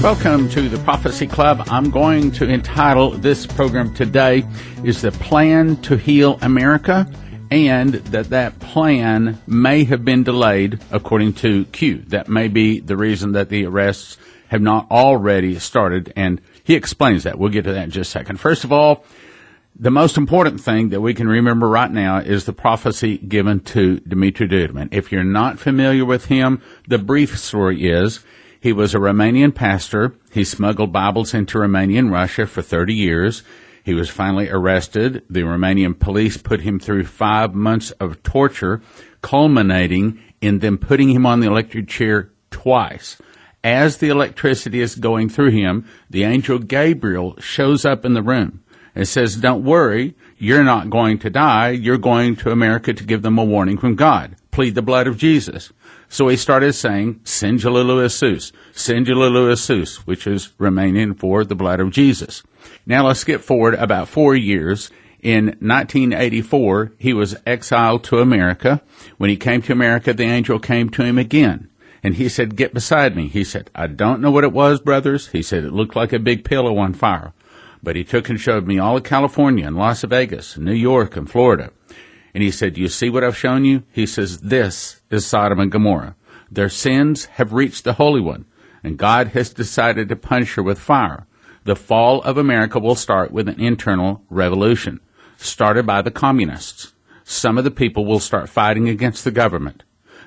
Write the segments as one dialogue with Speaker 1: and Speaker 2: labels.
Speaker 1: Welcome to the Prophecy Club. I'm going to entitle this program today is The Plan to Heal America, and that plan may have been delayed according to Q. That may be the reason that the arrests have not already started, and he explains that. We'll get to that in just a second. First of all, the most important thing that we can remember right now is the prophecy given to Dumitru Duduman. If you're not familiar with him, the brief story is he was a Romanian pastor. He smuggled Bibles into Romania and Russia for 30 years. He was finally arrested. The Romanian police put him through 5 months of torture, culminating in them putting him on the electric chair twice. As the electricity is going through him, the angel Gabriel shows up in the room and says, "Don't worry, you're not going to die. You're going to America to give them a warning from God. Plead the blood of Jesus." So he started saying, "Singululu Isus, Singululu Isus," which is Romanian for the blood of Jesus. Now let's skip forward about 4 years. In 1984, he was exiled to America. When he came to America, the angel came to him again. And he said, "Get beside me." He said, "I don't know what it was, brothers." He said, "It looked like a big pillow on fire." But he took and showed me all of California and Las Vegas, and New York and Florida. And he said, "You see what I've shown you?" He says, "This is Sodom and Gomorrah. Their sins have reached the Holy One, and God has decided to punish her with fire. The fall of America will start with an internal revolution, started by the communists. Some of the people will start fighting against the government.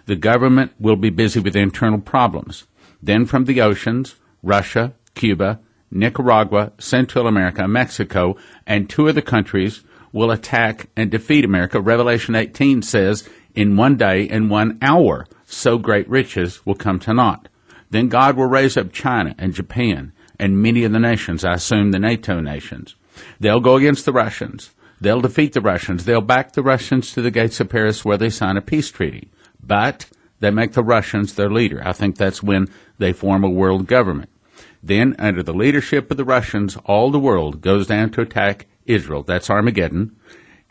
Speaker 1: The government will be busy with internal problems. Then from the oceans, Russia, Cuba, Nicaragua, Central America, Mexico, and 2 other countries will attack and defeat America. Revelation 18 says, in 1 day and 1 hour, so great riches will come to naught. Then God will raise up China and Japan and many of the nations, I assume the NATO nations. They'll go against the Russians. They'll defeat the Russians. They'll back the Russians to the gates of Paris where they sign a peace treaty. But they make the Russians their leader. I think that's when they form a world government. Then, under the leadership of the Russians, all the world goes down to attack Israel. That's Armageddon.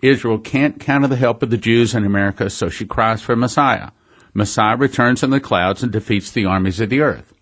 Speaker 1: Israel can't count on the help of the Jews in America, so she cries for Messiah. Messiah returns in the clouds and defeats the armies of the earth.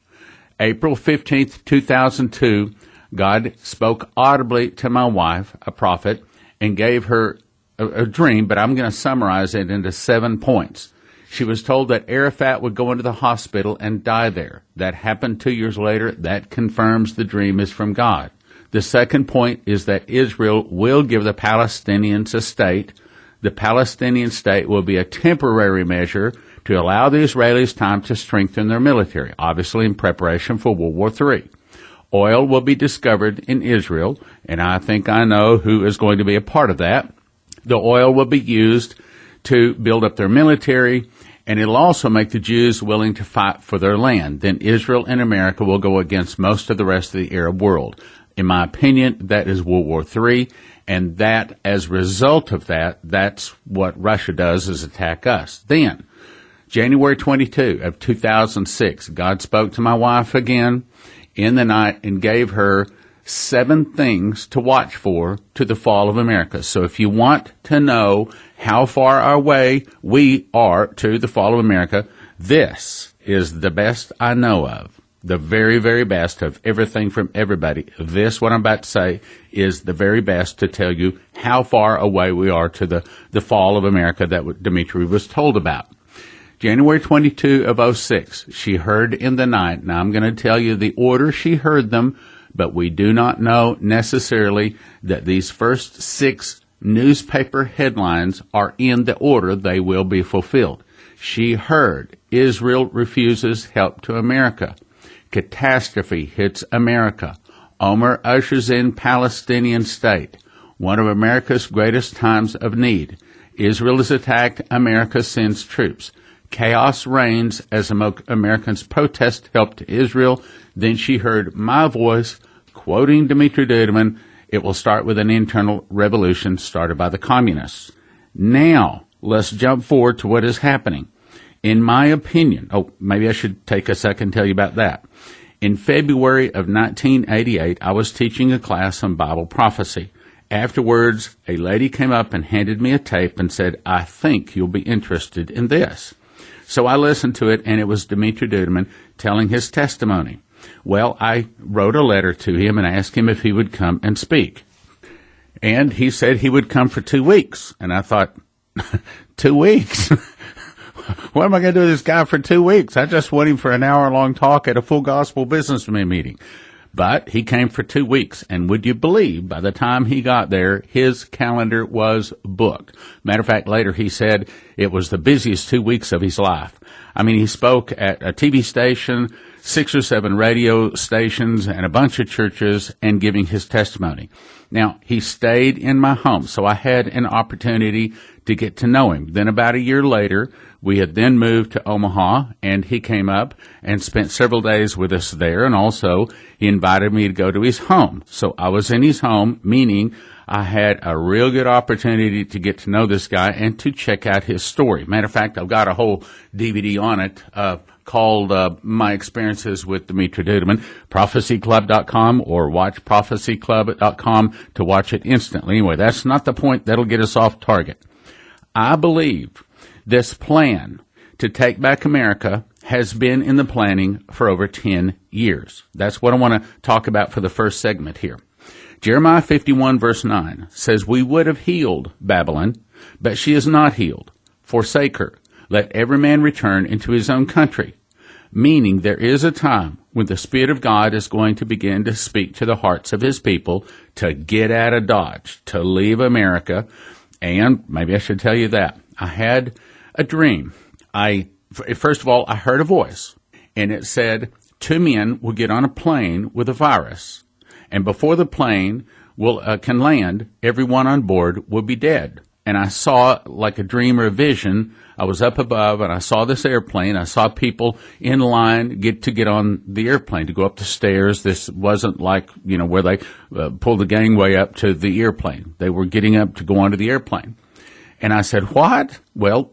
Speaker 1: April 15th, 2002, God spoke audibly to my wife, a prophet, and gave her a dream, but I'm going to summarize it into 7 points. She was told that Arafat would go into the hospital and die there. That happened 2 years later. That confirms the dream is from God. The second point is that Israel will give the Palestinians a state. The Palestinian state will be a temporary measure to allow the Israelis time to strengthen their military, obviously in preparation for World War III. Oil will be discovered in Israel, and I think I know who is going to be a part of that. The oil will be used to build up their military, and it'll also make the Jews willing to fight for their land. Then Israel and America will go against most of the rest of the Arab world. In my opinion, that is World War III, and that, as a result of that, that's what Russia does, is attack us. Then, January 22 of 2006, God spoke to my wife again in the night and gave her 7 things to watch for to the fall of America. So if you want to know how far away we are to the fall of America, this is the best I know of. The very, very best of everything from everybody. This, what I'm about to say, is the very best to tell you how far away we are to the fall of America that Dumitru was told about. January 22 of 06, she heard in the night. Now, I'm going to tell you the order she heard them, but we do not know necessarily that these first 6 newspaper headlines are in the order they will be fulfilled. She heard Israel refuses help to America. Catastrophe hits America. Omar ushers in Palestinian state. One of America's greatest times of need. Israel is attacked. America sends troops. Chaos reigns as Americans protest help to Israel. Then she heard my voice quoting Dumitru Duduman. It will start with an internal revolution started by the communists. Now, let's jump forward to what is happening. In my opinion, maybe I should take a second to tell you about that. In February of 1988, I was teaching a class on Bible prophecy. Afterwards, a lady came up and handed me a tape and said, "I think you'll be interested in this." So I listened to it, and it was Dumitru Duduman telling his testimony. Well, I wrote a letter to him and asked him if he would come and speak. And he said he would come for 2 weeks. And I thought, 2 weeks? What am I going to do with this guy for 2 weeks? I just want him for an hour-long talk at a full gospel businessman meeting. But he came for 2 weeks, and would you believe, by the time he got there, his calendar was booked. Matter of fact, later he said it was the busiest 2 weeks of his life. I mean, he spoke at a TV station, 6 or 7 radio stations, and a bunch of churches, and giving his testimony. Now, he stayed in my home, so I had an opportunity to get to know him. Then about a year later, we had then moved to Omaha, and he came up and spent several days with us there, and also he invited me to go to his home. So I was in his home, meaning I had a real good opportunity to get to know this guy and to check out his story. Matter of fact, I've got a whole DVD on it called My Experiences with Dimitri Duduman, prophecyclub.com, or watchprophecyclub.com to watch it instantly. Anyway, that's not the point. That'll get us off target. I believe this plan to take back America has been in the planning for over 10 years. That's what I want to talk about for the first segment here. Jeremiah 51 verse 9 says, "We would have healed Babylon, but she is not healed. Forsake her. Let every man return into his own country." Meaning there is a time when the Spirit of God is going to begin to speak to the hearts of his people to get out of Dodge, to leave America. And maybe I should tell you that. I had a dream. First of all, I heard a voice, and it said, 2 men will get on a plane with a virus, and before the plane can land, everyone on board will be dead. And I saw, like a dream or a vision, I was up above, and I saw this airplane. I saw people in line get on the airplane, to go up the stairs. This wasn't like, where they pull the gangway up to the airplane. They were getting up to go onto the airplane. And I said, "What?" Well,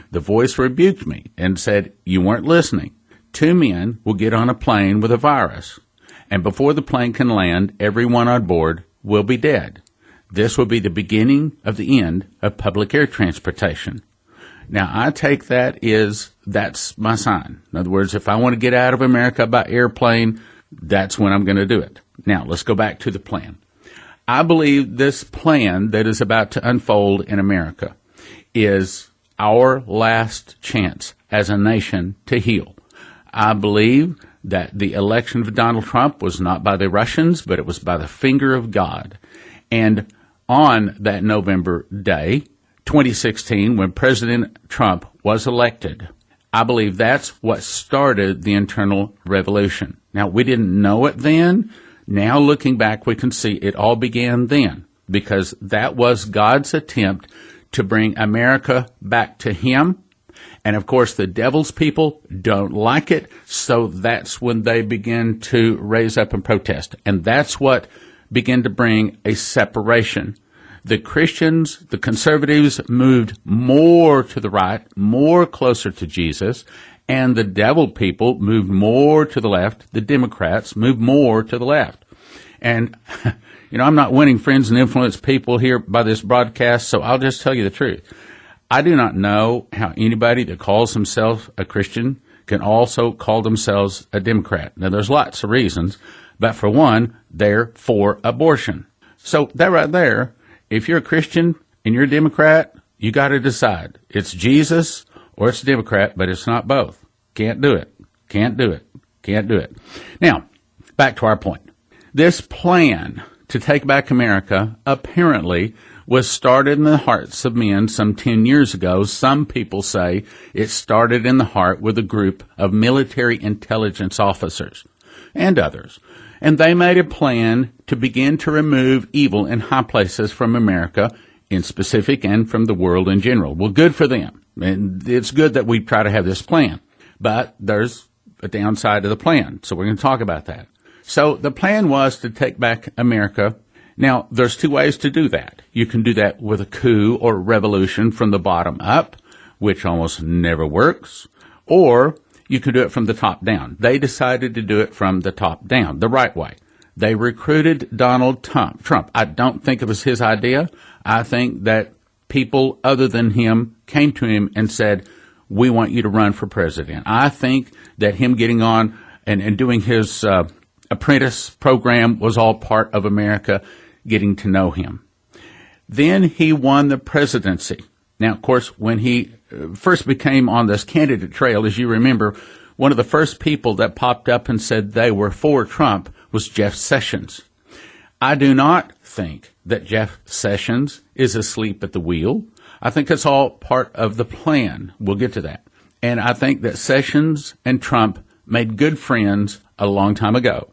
Speaker 1: the voice rebuked me and said, "You weren't listening. 2 men will get on a plane with a virus, and before the plane can land, everyone on board will be dead. This will be the beginning of the end of public air transportation." Now, I take that's my sign. In other words, if I want to get out of America by airplane, that's when I'm going to do it. Now, let's go back to the plan. I believe this plan that is about to unfold in America is our last chance as a nation to heal. I believe that the election of Donald Trump was not by the Russians, but it was by the finger of God. And on that November day, 2016, when President Trump was elected, I believe that's what started the internal revolution. Now, we didn't know it then. Now, looking back, we can see it all began then, because that was God's attempt to bring America back to him. And, of course, the devil's people don't like it, so that's when they begin to raise up and protest. And that's what began to bring a separation. The Christians, the conservatives, moved more to the right, more closer to Jesus, and the devil people moved more to the left. The Democrats moved more to the left. And, I'm not winning friends and influence people here by this broadcast, so I'll just tell you the truth. I do not know how anybody that calls himself a Christian can also call themselves a Democrat. Now, there's lots of reasons, but for one, they're for abortion. So that right there, if you're a Christian and you're a Democrat, you got to decide. It's Jesus or it's Democrat, but it's not both. Can't do it. Can't do it. Can't do it. Now, back to our point. This plan to take back America apparently was started in the hearts of men some 10 years ago. Some people say it started in the heart with a group of military intelligence officers and others. And they made a plan to begin to remove evil in high places from America in specific and from the world in general. Well, good for them. And it's good that we try to have this plan. But there's a downside to the plan. So we're going to talk about that. So the plan was to take back America. Now, there's 2 ways to do that. You can do that with a coup or revolution from the bottom up, which almost never works, or you can do it from the top down. They decided to do it from the top down, the right way. They recruited Donald Trump. I don't think it was his idea. I think that people other than him came to him and said, "We want you to run for president." I think that him getting on and doing his apprentice program was all part of America getting to know him. Then he won the presidency. Now, of course, when he first became on this candidate trail, as you remember, one of the first people that popped up and said they were for Trump was Jeff Sessions. I do not think that Jeff Sessions is asleep at the wheel. I think it's all part of the plan. We'll get to that. And I think that Sessions and Trump made good friends a long time ago.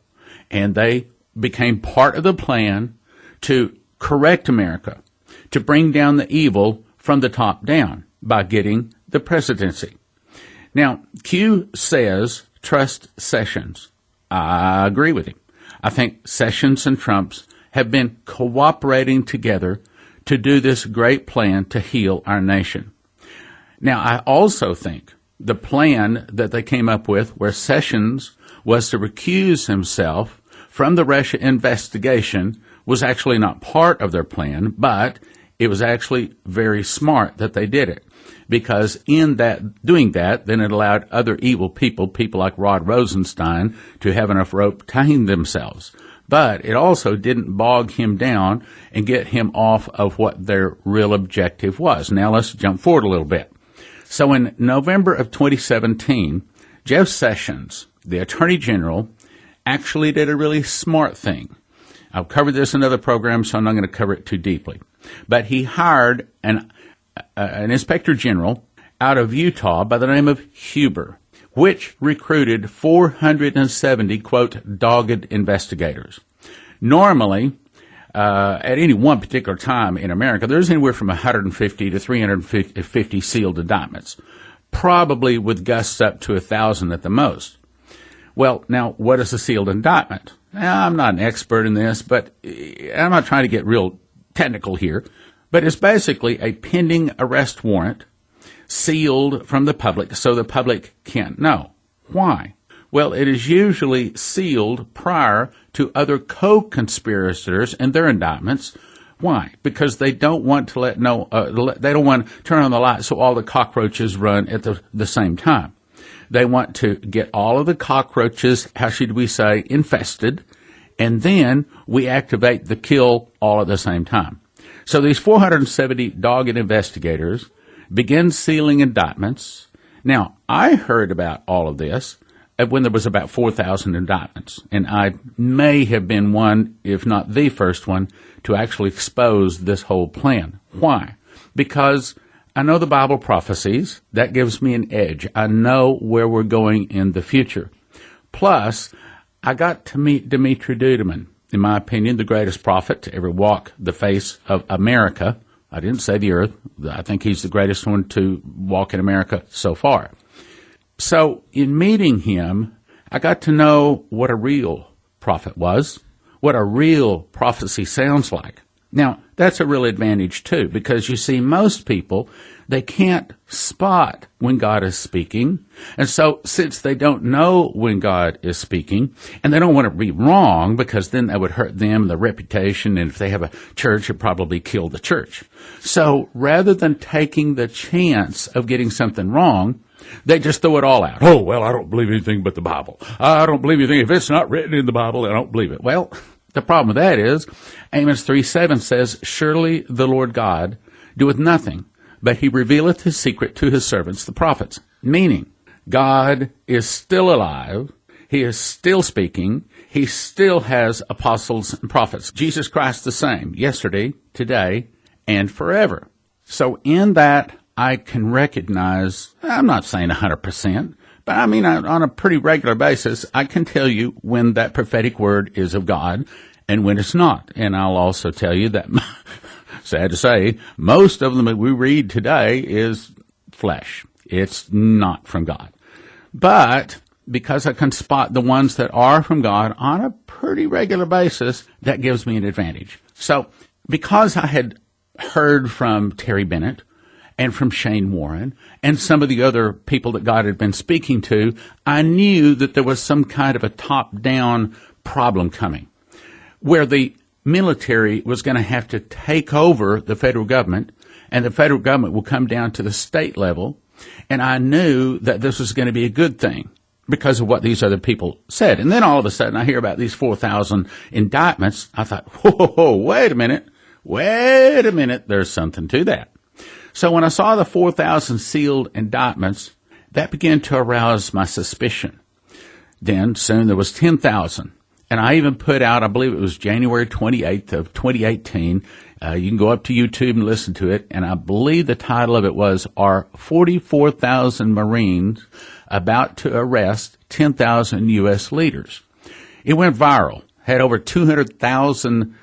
Speaker 1: And they became part of the plan to correct America, to bring down the evil from the top down by getting the presidency. Now, Q says, trust Sessions. I agree with him. I think Sessions and Trump's have been cooperating together to do this great plan to heal our nation. Now, I also think the plan that they came up with, where Sessions was to recuse himself from the Russia investigation, was actually not part of their plan, but it was actually very smart that they did it. Because in that, doing that, then it allowed other evil people like Rod Rosenstein, to have enough rope to hang themselves. But it also didn't bog him down and get him off of what their real objective was. Now let's jump forward a little bit. So in November of 2017, Jeff Sessions, the Attorney General, actually did a really smart thing. I've covered this in other programs, so I'm not going to cover it too deeply. But he hired an inspector general out of Utah by the name of Huber, which recruited 470, quote, dogged investigators. Normally, at any one particular time in America, there's anywhere from 150 to 350 sealed indictments, probably with gusts up to 1,000 at the most. Well, now, what is a sealed indictment? Now, I'm not an expert in this, but I'm not trying to get real technical here, but it's basically a pending arrest warrant sealed from the public so the public can't know. Why? Well, it is usually sealed prior to other co-conspirators and their indictments. Why? Because they don't want to they don't want to turn on the light so all the cockroaches run at the same time. They want to get all of the cockroaches, how should we say, infested, and then we activate the kill all at the same time. So these 470 dogged investigators begin sealing indictments. Now, I heard about all of this when there was about 4,000 indictments, and I may have been one, if not the first one, to actually expose this whole plan. Why? Because I know the Bible prophecies. That gives me an edge. I know where we're going in the future. Plus, I got to meet Dimitri Duduman, in my opinion, the greatest prophet to ever walk the face of America. I didn't say the earth. I think he's the greatest one to walk in America so far. So in meeting him, I got to know what a real prophet was, what a real prophecy sounds like. Now, that's a real advantage, too, because you see, most people, they can't spot when God is speaking. And so, since they don't know when God is speaking, and they don't want to be wrong, because then that would hurt them, their reputation, and if they have a church, it'd probably kill the church. So, rather than taking the chance of getting something wrong, they just throw it all out. Oh, well, I don't believe anything but the Bible. I don't believe anything. If it's not written in the Bible, I don't believe it. Well, the problem with that is, Amos 3:7 says, surely the Lord God doeth nothing, but he revealeth his secret to his servants, the prophets. Meaning, God is still alive. He is still speaking. He still has apostles and prophets. Jesus Christ the same, yesterday, today, and forever. So in that, I can recognize, I'm not saying 100%, but I mean, on a pretty regular basis, I can tell you when that prophetic word is of God and when it's not. And I'll also tell you that, sad to say, most of them that we read today is flesh. It's not from God. But because I can spot the ones that are from God on a pretty regular basis, that gives me an advantage. So because I had heard from Terry Bennett, and from Shane Warren, and some of the other people that God had been speaking to, I knew that there was some kind of a top-down problem coming, where the military was going to have to take over the federal government, and the federal government will come down to the state level, and I knew that this was going to be a good thing. because of what these other people said. And then all of a sudden I hear about these 4,000 indictments. I thought, whoa, wait a minute, there's something to that. So when I saw the 4,000 sealed indictments, that began to arouse my suspicion. Then soon there was 10,000. And I even put out, I believe it was January 28th of 2018. You can go up to YouTube and listen to it. And I believe the title of it was, Are 44,000 Marines About to Arrest 10,000 U.S. Leaders? It went viral. Had over 200,000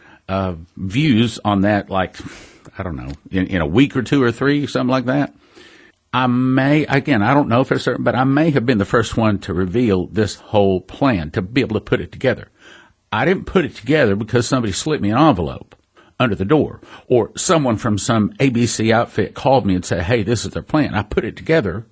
Speaker 1: views on that, like, I don't know, in a week or two or three, something like that. I don't know for certain, but I may have been the first one to reveal this whole plan, to be able to put it together. I didn't put it together because somebody slipped me an envelope under the door, or someone from some ABC outfit called me and said, hey, this is their plan. I put it together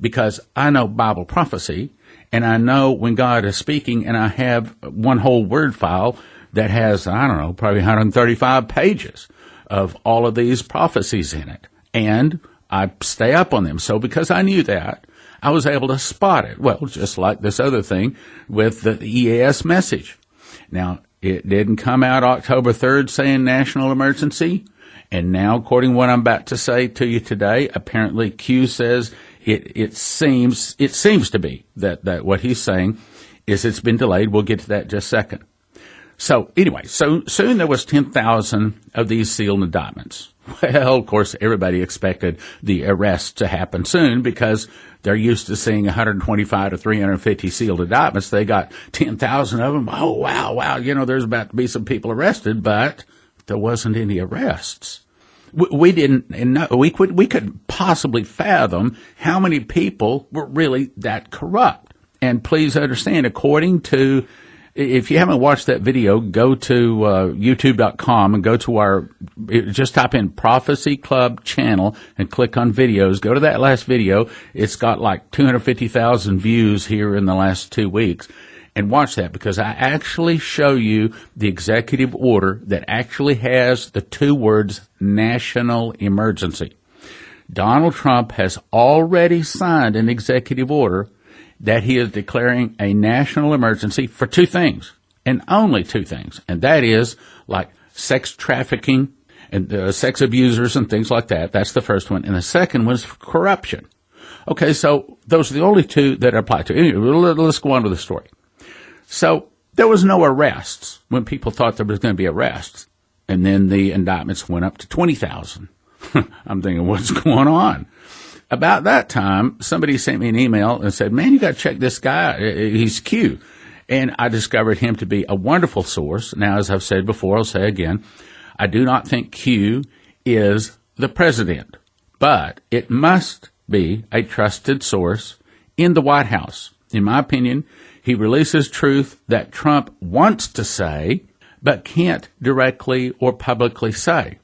Speaker 1: because I know Bible prophecy, and I know when God is speaking, and I have one whole word file that has, I don't know, probably 135 pages of all of these prophecies in it. And I stay up on them. So because I knew that, I was able to spot it. Well, just like this other thing with the EAS message. Now, it didn't come out October 3rd saying national emergency. And now, according to what I'm about to say to you today, apparently Q says it seems to be that what he's saying is it's been delayed. We'll get to that in just a second. So anyway, so soon there was 10,000 of these sealed indictments. Well, of course, everybody expected the arrest to happen soon because they're used to seeing 125 to 350 sealed indictments. They got 10,000 of them. Oh, wow. There's about to be some people arrested, but there wasn't any arrests. We didn't know. We couldn't possibly fathom how many people were really that corrupt. And please understand, according to, if you haven't watched that video, go to youtube.com and go to just type in Prophecy Club channel and click on videos. Go to that last video. It's got like 250,000 views here in the last 2 weeks. And watch that, because I actually show you the executive order that actually has the two words national emergency. Donald Trump has already signed an executive order that he is declaring a national emergency for two things, and only two things, and that is like sex trafficking and sex abusers and things like that. That's the first one. And the second was corruption. Okay, so those are the only two that apply to. Anyway, let's go on with the story. So there was no arrests when people thought there was going to be arrests. And then the indictments went up to 20,000. I'm thinking, what's going on? About that time, somebody sent me an email and said, man, you got to check this guy. He's Q. And I discovered him to be a wonderful source. Now, as I've said before, I'll say again, I do not think Q is the president, but it must be a trusted source in the White House. In my opinion, he releases truth that Trump wants to say, but can't directly or publicly say.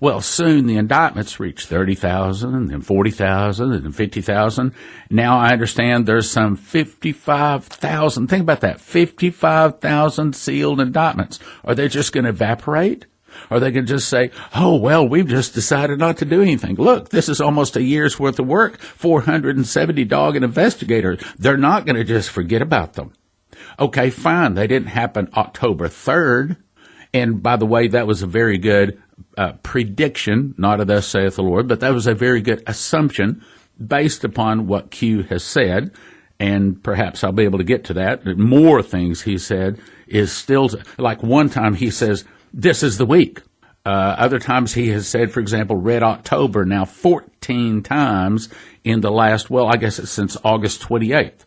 Speaker 1: Well, soon the indictments reached 30,000, and then 40,000, and then 50,000. Now I understand there's some 55,000. Think about that, 55,000 sealed indictments. Are they just going to evaporate? Are they going to just say, oh, well, we've just decided not to do anything. Look, this is almost a year's worth of work, 470 dogged investigators. They're not going to just forget about them. Okay, fine. They didn't happen October 3rd. And by the way, that was a very good prediction, not a thus saith the Lord, but that was a very good assumption based upon what Q has said. And perhaps I'll be able to get to that. More things he said is still, like one time he says, this is the week. Other times he has said, for example, Red October now 14 times in the last, well, I guess it's since August 28th.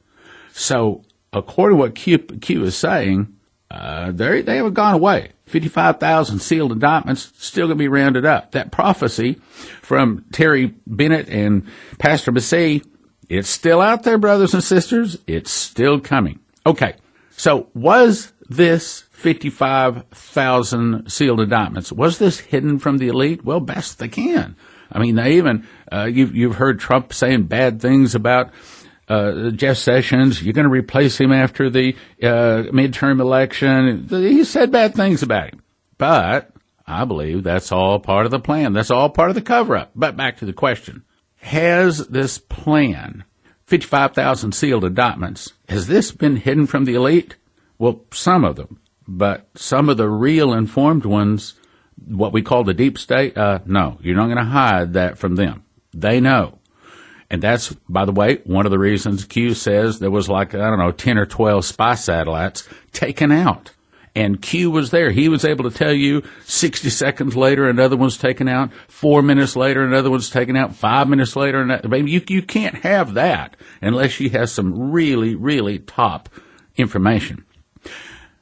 Speaker 1: So according to what Q is saying, they haven't gone away. 55,000 sealed indictments still going to be rounded up. That prophecy from Terry Bennett and Pastor Massey, it's still out there, brothers and sisters. It's still coming. Okay, so was this 55,000 sealed indictments, was this hidden from the elite? Well, best they can. I mean, they even, you've heard Trump saying bad things about Jeff Sessions. You're going to replace him after the midterm election. He said bad things about him. But I believe that's all part of the plan. That's all part of the cover-up. But back to the question. Has this plan 55,000 sealed indictments. Has this been hidden from the elite? Well, some of them. But some of the real informed ones, what we call the deep state, no, you're not going to hide that from them. They know. And that's, by the way, one of the reasons Q says there was 10 or 12 spy satellites taken out. And Q was there. He was able to tell you 60 seconds later another one's taken out, 4 minutes later another one's taken out, 5 minutes later you can't have that unless she has some really, really top information.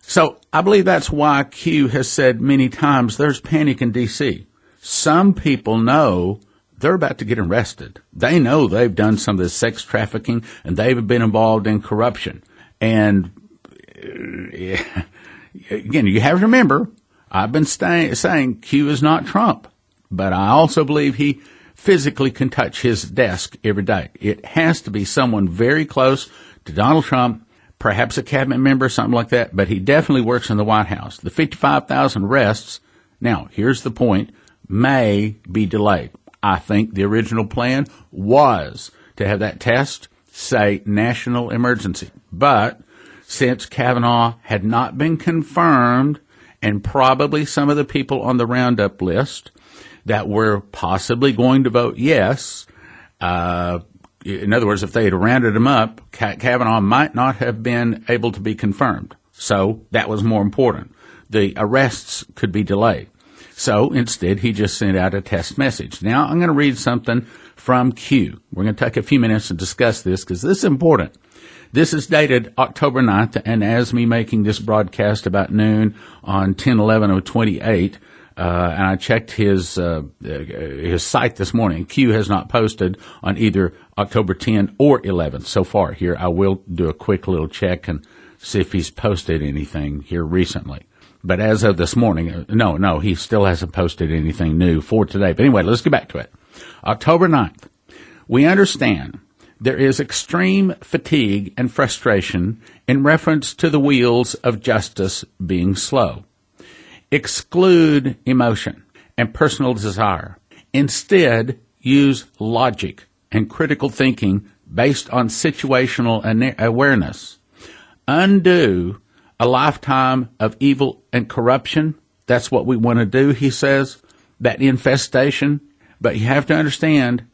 Speaker 1: So I believe that's why Q has said many times there's panic in D.C. Some people know they're about to get arrested. They know they've done some of this sex trafficking and they've been involved in corruption. And again, you have to remember, I've been saying Q is not Trump, but I also believe he physically can touch his desk every day. It has to be someone very close to Donald Trump, perhaps a cabinet member, something like that, but he definitely works in the White House. The 55,000 arrests, now, here's the point, may be delayed. I think the original plan was to have that test say national emergency. But since Kavanaugh had not been confirmed, and probably some of the people on the roundup list that were possibly going to vote yes, in other words, if they had rounded him up, Kavanaugh might not have been able to be confirmed. So that was more important. The arrests could be delayed. So instead, he just sent out a test message. Now, I'm going to read something from Q. We're going to take a few minutes to discuss this because this is important. This is dated October 9th, and as me making this broadcast about noon on 10/11/28, and I checked his site this morning. Q has not posted on either October 10 or 11 so far. Here, I will do a quick little check and see if he's posted anything here recently. But as of this morning, no, he still hasn't posted anything new for today. But anyway, let's get back to it. October 9th. We understand there is extreme fatigue and frustration in reference to the wheels of justice being slow. Exclude emotion and personal desire. Instead, use logic and critical thinking based on situational awareness. Undo a lifetime of evil and corruption. That's what we want to do, he says, that infestation. But you have to understand,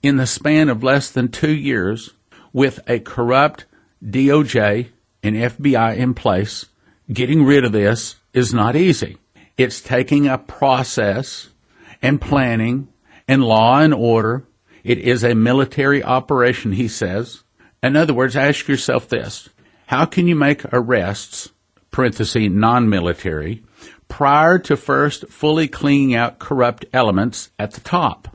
Speaker 1: in the span of less than 2 years, with a corrupt DOJ and FBI in place, getting rid of this is not easy. It's taking a process and planning and law and order. It is a military operation, he says. In other words, ask yourself this. How can you make arrests, parenthesis, non-military, prior to first fully cleaning out corrupt elements at the top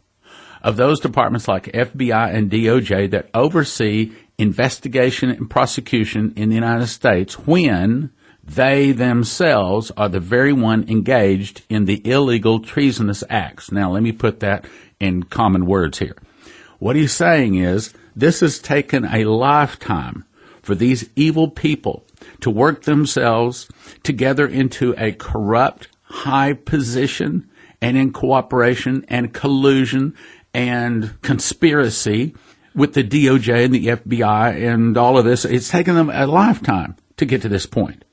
Speaker 1: of those departments like FBI and DOJ that oversee investigation and prosecution in the United States when they themselves are the very one engaged in the illegal treasonous acts? Now, let me put that in common words here. What he's saying is this has taken a lifetime for these evil people to work themselves together into a corrupt high position and in cooperation and collusion and conspiracy with the DOJ and the FBI and all of this. It's taken them a lifetime to get to this point.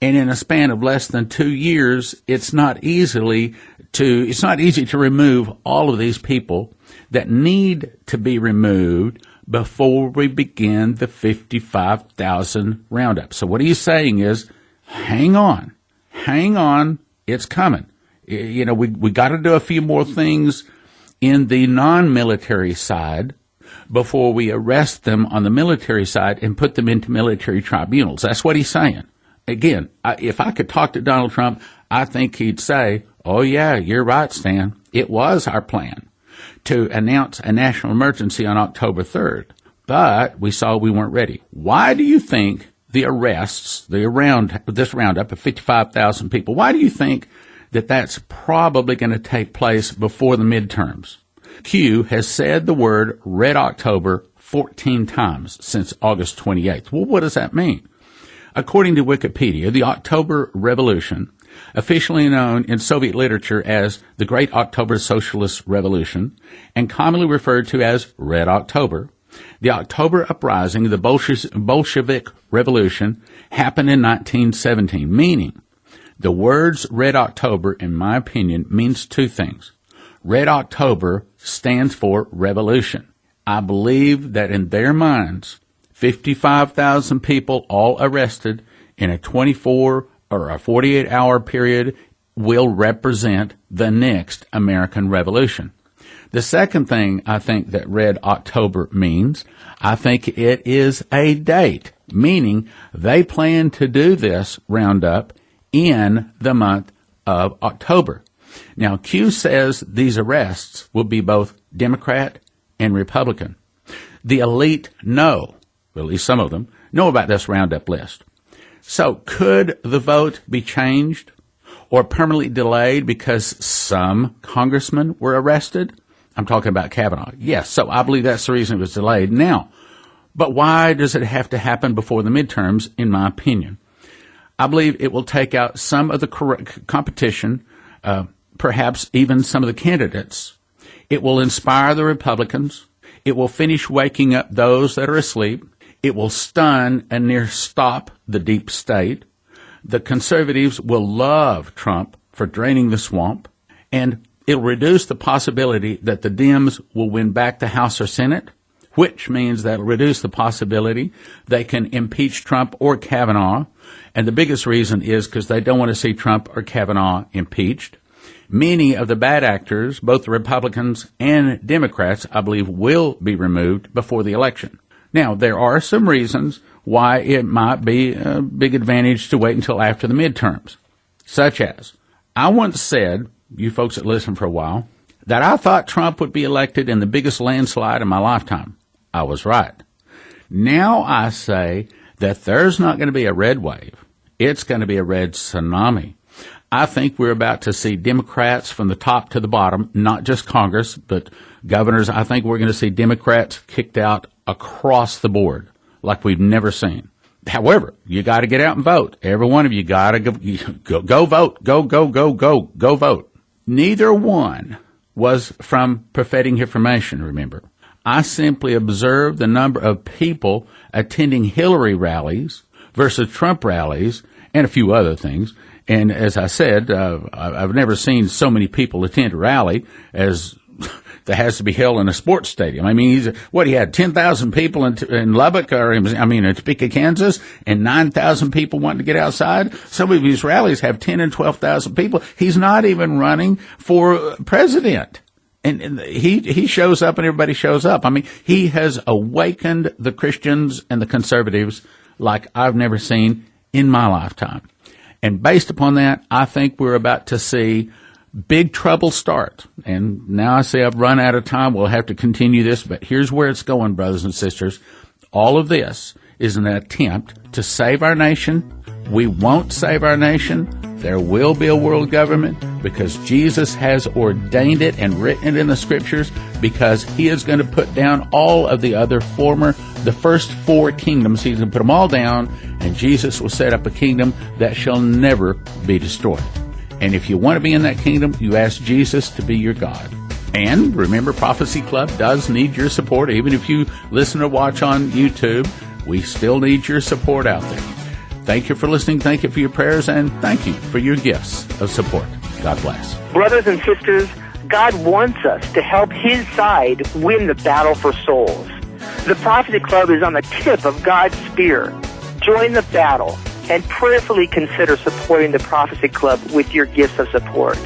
Speaker 1: And in a span of less than 2 years, it's not easy to remove all of these people that need to be removed before we begin the 55,000 roundup. So what he's saying is, hang on, it's coming. We got to do a few more things in the non-military side before we arrest them on the military side and put them into military tribunals. That's what he's saying. Again, if I could talk to Donald Trump, I think he'd say, oh yeah, you're right, Stan. It was our plan to announce a national emergency on October 3rd, but we saw we weren't ready. Why do you think the arrests, this roundup of 55,000 people, why do you think that that's probably going to take place before the midterms? Q has said the word Red October 14 times since August 28th. Well, what does that mean? According to Wikipedia, the October Revolution, officially known in Soviet literature as the Great October Socialist Revolution and commonly referred to as Red October, The October uprising, the Bolshevik Revolution, happened in 1917, meaning the words Red October, in my opinion, means two things. Red October stands for revolution. I believe that in their minds, 55,000 people all arrested in a 24 or a 48-hour period will represent the next American Revolution. The second thing I think that Red October means, I think it is a date, meaning they plan to do this roundup in the month of October. Now, Q says these arrests will be both Democrat and Republican. The elite know, at least some of them, know about this roundup list. So could the vote be changed or permanently delayed because some congressmen were arrested? I'm talking about Kavanaugh. Yes, so I believe that's the reason it was delayed. Now, but why does it have to happen before the midterms, in my opinion? I believe it will take out some of the competition, perhaps even some of the candidates. It will inspire the Republicans. It will finish waking up those that are asleep. It will stun and near stop the deep state. The conservatives will love Trump for draining the swamp, and it'll reduce the possibility that the Dems will win back the House or Senate, which means that'll reduce the possibility they can impeach Trump or Kavanaugh. And the biggest reason is because they don't want to see Trump or Kavanaugh impeached. Many of the bad actors, both the Republicans and Democrats, I believe, will be removed before the election. Now, there are some reasons why it might be a big advantage to wait until after the midterms, such as, I once said, you folks that listen for a while, that I thought Trump would be elected in the biggest landslide of my lifetime. I was right. Now I say that there's not going to be a red wave. It's going to be a red tsunami. I think we're about to see Democrats from the top to the bottom, not just Congress, but governors. I think we're going to see Democrats kicked out across the board like we've never seen. However, you got to get out and vote. Every one of you got to go vote. Go vote. Neither one was from prophetic information, remember. I simply observed the number of people attending Hillary rallies versus Trump rallies and a few other things. And as I said, I've never seen so many people attend a rally as that has to be held in a sports stadium. I mean, he had 10,000 people in Lubbock, or in Topeka, Kansas, and 9,000 people wanting to get outside. Some of these rallies have 10 and 12,000 people. He's not even running for president. And he shows up and everybody shows up. I mean, he has awakened the Christians and the conservatives like I've never seen in my lifetime. And based upon that, I think we're about to see big trouble start. And now I say I've run out of time. We'll have to continue this, but here's where it's going, brothers and sisters. All of this is an attempt to save our nation. We won't save our nation. There will be a world government because Jesus has ordained it and written it in the scriptures, because he is going to put down all of the first four kingdoms. He's going to put them all down, and Jesus will set up a kingdom that shall never be destroyed. And if you want to be in that kingdom, you ask Jesus to be your God. And remember, Prophecy Club does need your support. Even if you listen or watch on YouTube, we still need your support out there. Thank you for listening. Thank you for your prayers, and thank you for your gifts of support. God bless.
Speaker 2: Brothers and sisters, God wants us to help his side win the battle for souls. The Prophecy Club is on the tip of God's spear. Join the battle and prayerfully consider supporting the Prophecy Club with your gifts of support.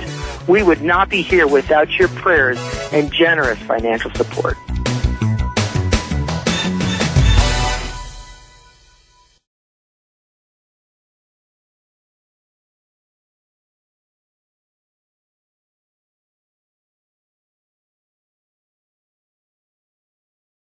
Speaker 2: We would not be here without your prayers and generous financial support.